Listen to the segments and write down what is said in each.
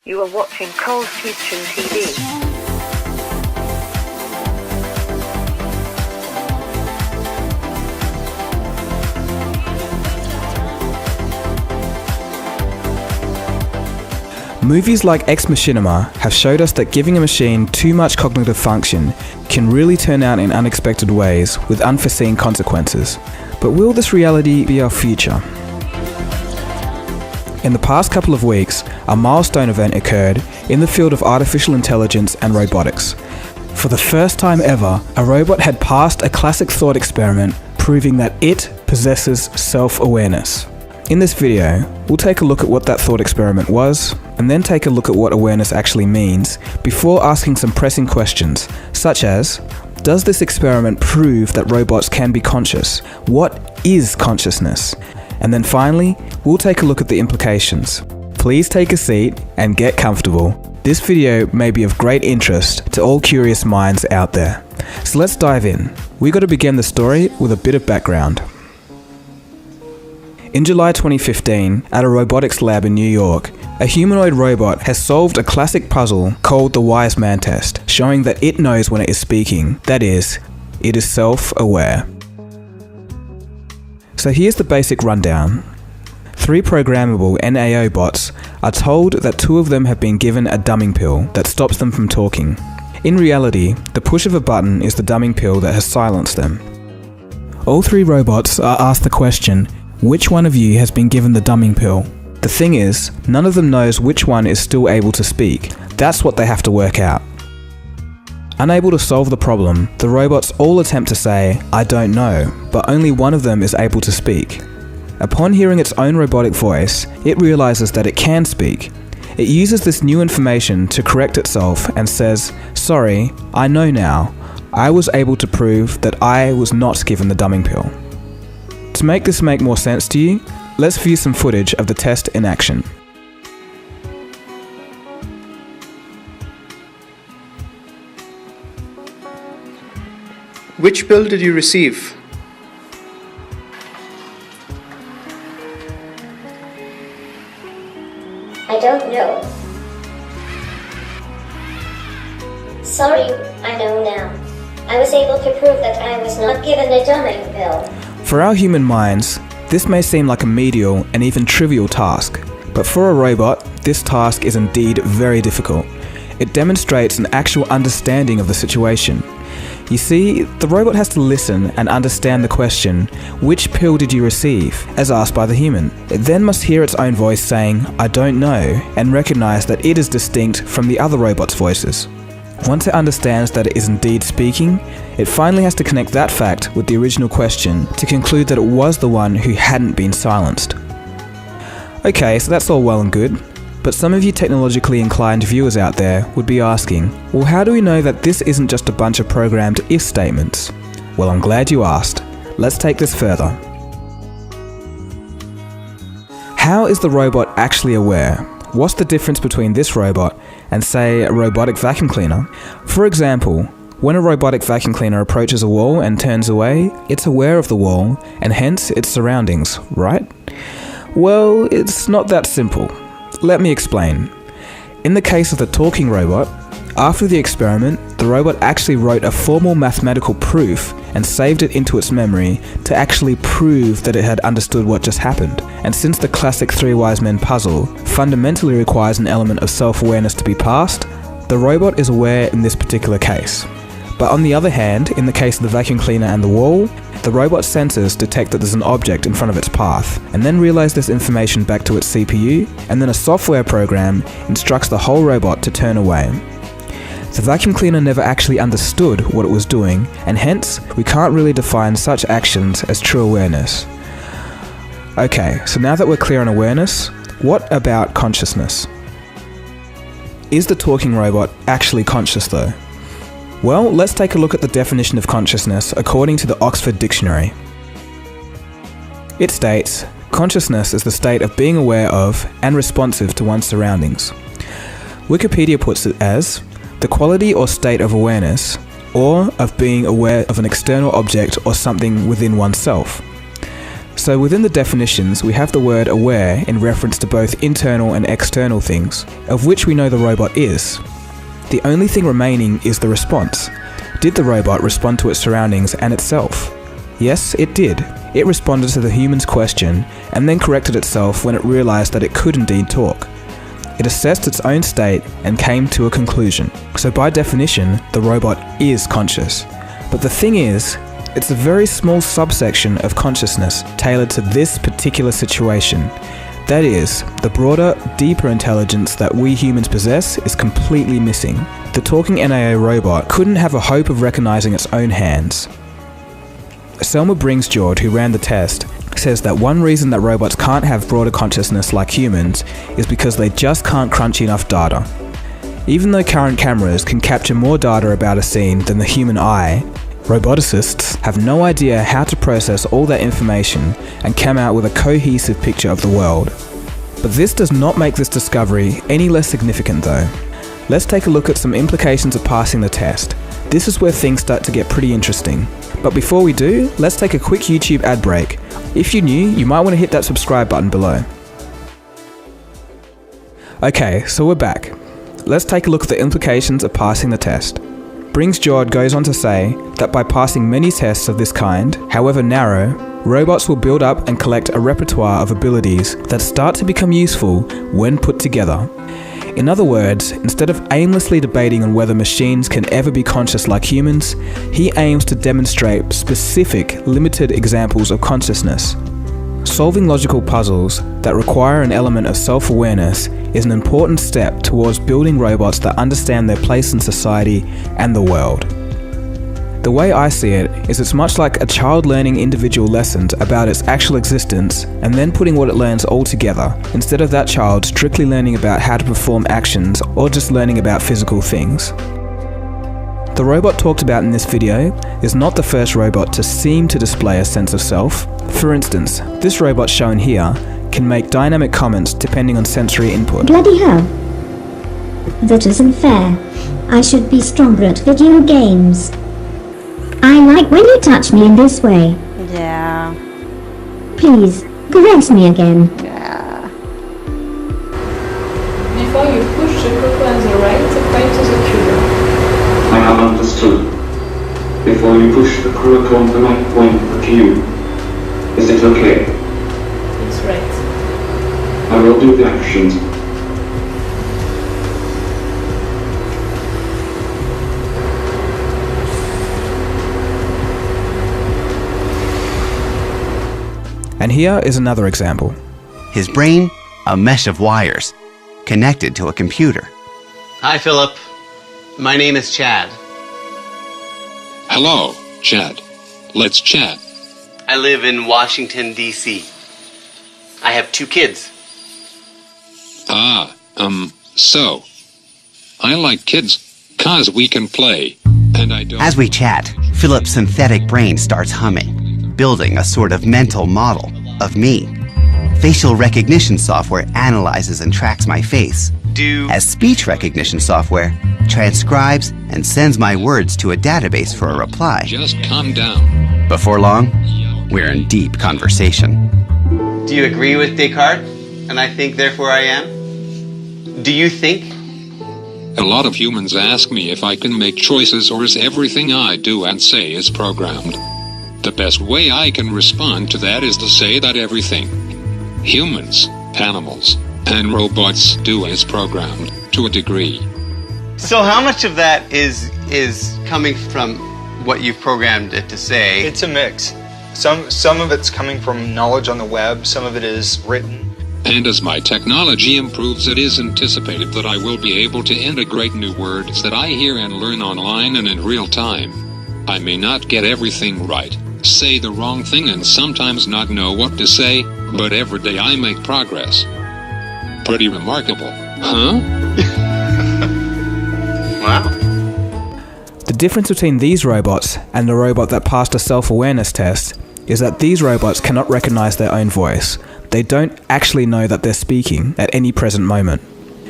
You are watching Cole's Kitchen TV. Movies like Ex Machinima have showed us that giving a machine too much cognitive function can really turn out in unexpected ways with unforeseen consequences. But will this reality be our future? In the past couple of weeks, a milestone event occurred in the field of artificial intelligence and robotics. For the first time ever, a robot had passed a classic thought experiment proving that it possesses self-awareness. In this video, we'll take a look at what that thought experiment was, and then take a look at what awareness actually means, before asking some pressing questions, such as, does this experiment prove that robots can be conscious? What is consciousness? And then finally, we'll take a look at the implications. Please take a seat and get comfortable. This video may be of great interest to all curious minds out there. So let's dive in. We got to begin the story with a bit of background. In July 2015, at a robotics lab in New York, a humanoid robot has solved a classic puzzle called the wise man test, showing that it knows when it is speaking. That is, it is self-aware. So here's the basic rundown. 3 programmable NAO bots are told that 2 of them have been given a dumbing pill that stops them from talking. In reality, the push of a button is the dumbing pill that has silenced them. All 3 robots are asked the question, which one of you has been given the dumbing pill? The thing is, none of them knows which one is still able to speak. That's what they have to work out. Unable to solve the problem, the robots all attempt to say, I don't know, but only one of them is able to speak. Upon hearing its own robotic voice, it realizes that it can speak. It uses this new information to correct itself and says, sorry, I know now. I was able to prove that I was not given the dumbing pill. To make this make more sense to you, let's view some footage of the test in action. Which pill did you receive? I don't know. Sorry, I know now. I was able to prove that I was not given a dumbing pill. For our human minds, this may seem like a medial and even trivial task, but for a robot, this task is indeed very difficult. It demonstrates an actual understanding of the situation. You see, the robot has to listen and understand the question, which pill did you receive, as asked by the human. It then must hear its own voice saying, I don't know, and recognize that it is distinct from the other robot's voices. Once it understands that it is indeed speaking, it finally has to connect that fact with the original question to conclude that it was the one who hadn't been silenced. Okay, so that's all well and good. But some of you technologically inclined viewers out there would be asking, well, how do we know that this isn't just a bunch of programmed if statements? Well, I'm glad you asked. Let's take this further. How is the robot actually aware? What's the difference between this robot and, say, a robotic vacuum cleaner? For example, when a robotic vacuum cleaner approaches a wall and turns away, it's aware of the wall and hence its surroundings, right? Well, it's not that simple. Let me explain. In the case of the talking robot, after the experiment, the robot actually wrote a formal mathematical proof and saved it into its memory to actually prove that it had understood what just happened. And since the classic 3 wise men puzzle fundamentally requires an element of self-awareness to be passed, the robot is aware in this particular case. But on the other hand, in the case of the vacuum cleaner and the wall, the robot's sensors detect that there's an object in front of its path, and then relay this information back to its CPU, and then a software program instructs the whole robot to turn away. The vacuum cleaner never actually understood what it was doing, and hence, we can't really define such actions as true awareness. Okay, so now that we're clear on awareness, what about consciousness? Is the talking robot actually conscious though? Well, let's take a look at the definition of consciousness according to the Oxford Dictionary. It states, consciousness is the state of being aware of and responsive to one's surroundings. Wikipedia puts it as, the quality or state of awareness, or of being aware of an external object or something within oneself. So within the definitions, we have the word aware in reference to both internal and external things, of which we know the robot is. The only thing remaining is the response. Did the robot respond to its surroundings and itself? Yes, it did. It responded to the human's question and then corrected itself when it realized that it could indeed talk. It assessed its own state and came to a conclusion. So by definition, the robot is conscious. But the thing is, it's a very small subsection of consciousness tailored to this particular situation. That is, the broader, deeper intelligence that we humans possess is completely missing. The talking NAO robot couldn't have a hope of recognizing its own hands. Selma Bringsjord, who ran the test, says that one reason that robots can't have broader consciousness like humans is because they just can't crunch enough data. Even though current cameras can capture more data about a scene than the human eye, roboticists have no idea how to process all that information and come out with a cohesive picture of the world. But this does not make this discovery any less significant though. Let's take a look at some implications of passing the test. This is where things start to get pretty interesting. But before we do, let's take a quick YouTube ad break. If you're new, you might want to hit that subscribe button below. Okay, so we're back. Let's take a look at the implications of passing the test. Bringsjord goes on to say that by passing many tests of this kind, however narrow, robots will build up and collect a repertoire of abilities that start to become useful when put together. In other words, instead of aimlessly debating on whether machines can ever be conscious like humans, he aims to demonstrate specific, limited examples of consciousness. Solving logical puzzles that require an element of self-awareness is an important step towards building robots that understand their place in society and the world. The way I see it is it's much like a child learning individual lessons about its actual existence and then putting what it learns all together, instead of that child strictly learning about how to perform actions or just learning about physical things. The robot talked about in this video is not the first robot to seem to display a sense of self. For instance, this robot shown here can make dynamic comments depending on sensory input. Bloody hell. That isn't fair. I should be stronger at video games. I like when you touch me in this way. Yeah. Please, caress me again. Yeah. Before you push the cuckoo on the right, point to the cube. I have understood. Before you push the crook on the right, point the cube. Is it okay? It's right. I will do the actions. And here is another example. His brain, a mesh of wires, connected to a computer. Hi, Philip. My name is Chad. Hello, Chad. Let's chat. I live in Washington, D.C. I have 2 kids. So. I like kids, 'cause we can play, and I don't... As we chat, Philip's synthetic brain starts humming, building a sort of mental model of me. Facial recognition software analyzes and tracks my face, as speech recognition software transcribes and sends my words to a database for a reply. Just calm down. Before long, we're in deep conversation. Do you agree with Descartes? And I think, therefore I am? Do you think? A lot of humans ask me if I can make choices or is everything I do and say is programmed. The best way I can respond to that is to say that everything humans, animals, and robots do is programmed, to a degree. So how much of that is coming from what you've programmed it to say? It's a mix. Some of it's coming from knowledge on the web, some of it is written. And as my technology improves, it is anticipated that I will be able to integrate new words that I hear and learn online and in real time. I may not get everything right, say the wrong thing, and sometimes not know what to say, but every day I make progress. Pretty remarkable, huh? Wow. The difference between these robots and the robot that passed a self-awareness test is that these robots cannot recognize their own voice. They don't actually know that they're speaking at any present moment.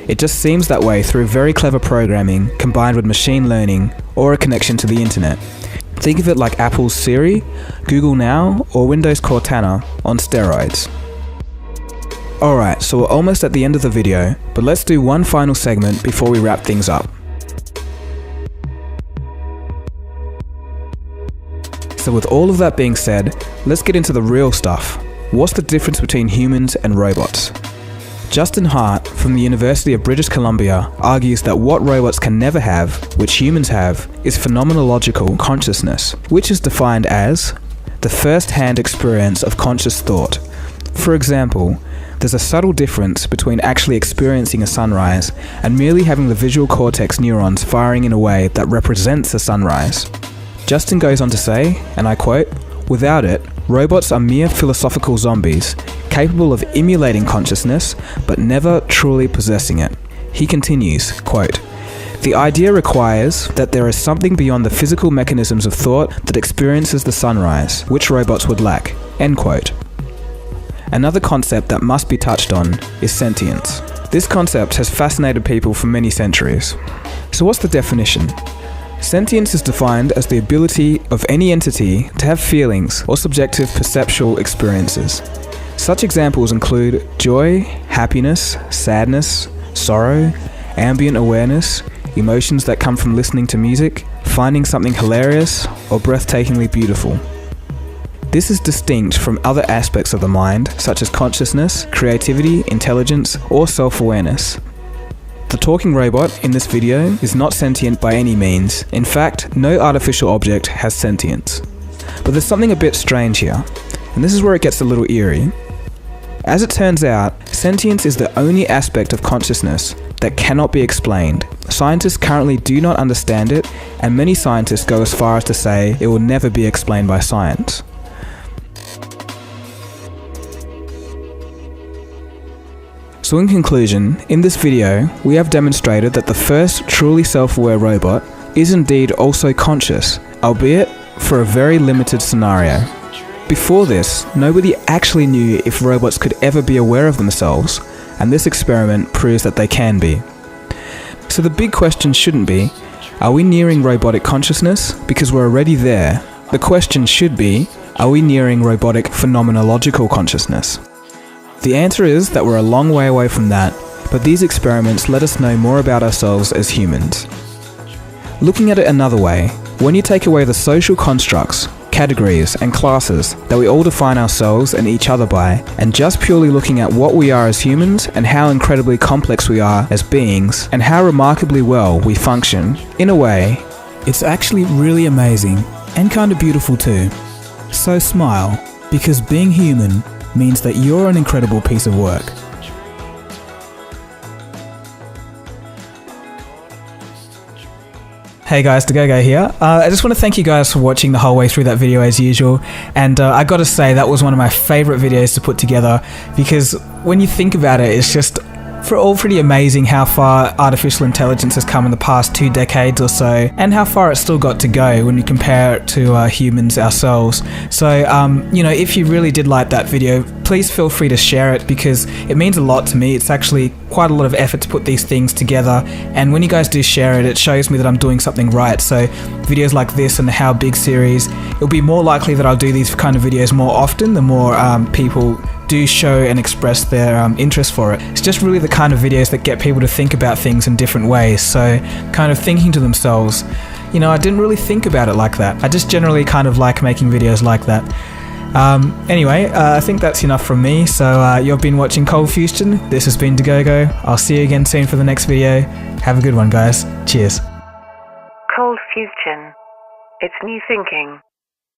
It just seems that way through very clever programming combined with machine learning or a connection to the internet. Think of it like Apple's Siri, Google Now, or Windows Cortana on steroids. Alright, so we're almost at the end of the video, but let's do one final segment before we wrap things up. So with all of that being said, let's get into the real stuff. What's the difference between humans and robots? Justin Hart from the University of British Columbia argues that what robots can never have, which humans have, is phenomenological consciousness, which is defined as the first-hand experience of conscious thought. For example, there's a subtle difference between actually experiencing a sunrise and merely having the visual cortex neurons firing in a way that represents a sunrise. Justin goes on to say, and I quote, "Without it, robots are mere philosophical zombies, capable of emulating consciousness, but never truly possessing it." He continues, quote, "The idea requires that there is something beyond the physical mechanisms of thought that experiences the sunrise, which robots would lack." End quote. Another concept that must be touched on is sentience. This concept has fascinated people for many centuries. So what's the definition? Sentience is defined as the ability of any entity to have feelings or subjective perceptual experiences. Such examples include joy, happiness, sadness, sorrow, ambient awareness, emotions that come from listening to music, finding something hilarious, or breathtakingly beautiful. This is distinct from other aspects of the mind, such as consciousness, creativity, intelligence, or self-awareness. The talking robot in this video is not sentient by any means. In fact, no artificial object has sentience. But there's something a bit strange here, and this is where it gets a little eerie. As it turns out, sentience is the only aspect of consciousness that cannot be explained. Scientists currently do not understand it, and many scientists go as far as to say it will never be explained by science. So in conclusion, in this video, we have demonstrated that the first truly self-aware robot is indeed also conscious, albeit for a very limited scenario. Before this, nobody actually knew if robots could ever be aware of themselves, and this experiment proves that they can be. So the big question shouldn't be, are we nearing robotic consciousness? Because we're already there. The question should be, are we nearing robotic phenomenological consciousness? The answer is that we're a long way away from that, but these experiments let us know more about ourselves as humans. Looking at it another way, when you take away the social constructs, categories, and classes that we all define ourselves and each other by, and just purely looking at what we are as humans and how incredibly complex we are as beings, and how remarkably well we function, in a way, it's actually really amazing and kind of beautiful too. So smile, because being human means that you're an incredible piece of work. Hey guys, DeGogo here. I just want to thank you guys for watching the whole way through that video as usual, and I gotta say that was one of my favourite videos to put together, because when you think about it, it's just pretty amazing how far artificial intelligence has come in the past 2 decades or so, and how far it's still got to go when you compare it to humans ourselves. So, you know, if you really did like that video, please feel free to share it, because it means a lot to me. It's actually quite a lot of effort to put these things together, and when you guys do share it, it shows me that I'm doing something right. So videos like this and the How Big series, it'll be more likely that I'll do these kind of videos more often, the more people do show and express their interest for it. It's just really the kind of videos that get people to think about things in different ways. So kind of thinking to themselves, you know, I didn't really think about it like that. I just generally kind of like making videos like that. Anyway, I think that's enough from me. So you've been watching Cold Fusion. This has been DeGogo. I'll see you again soon for the next video. Have a good one, guys. Cheers. Cold Fusion. It's new thinking.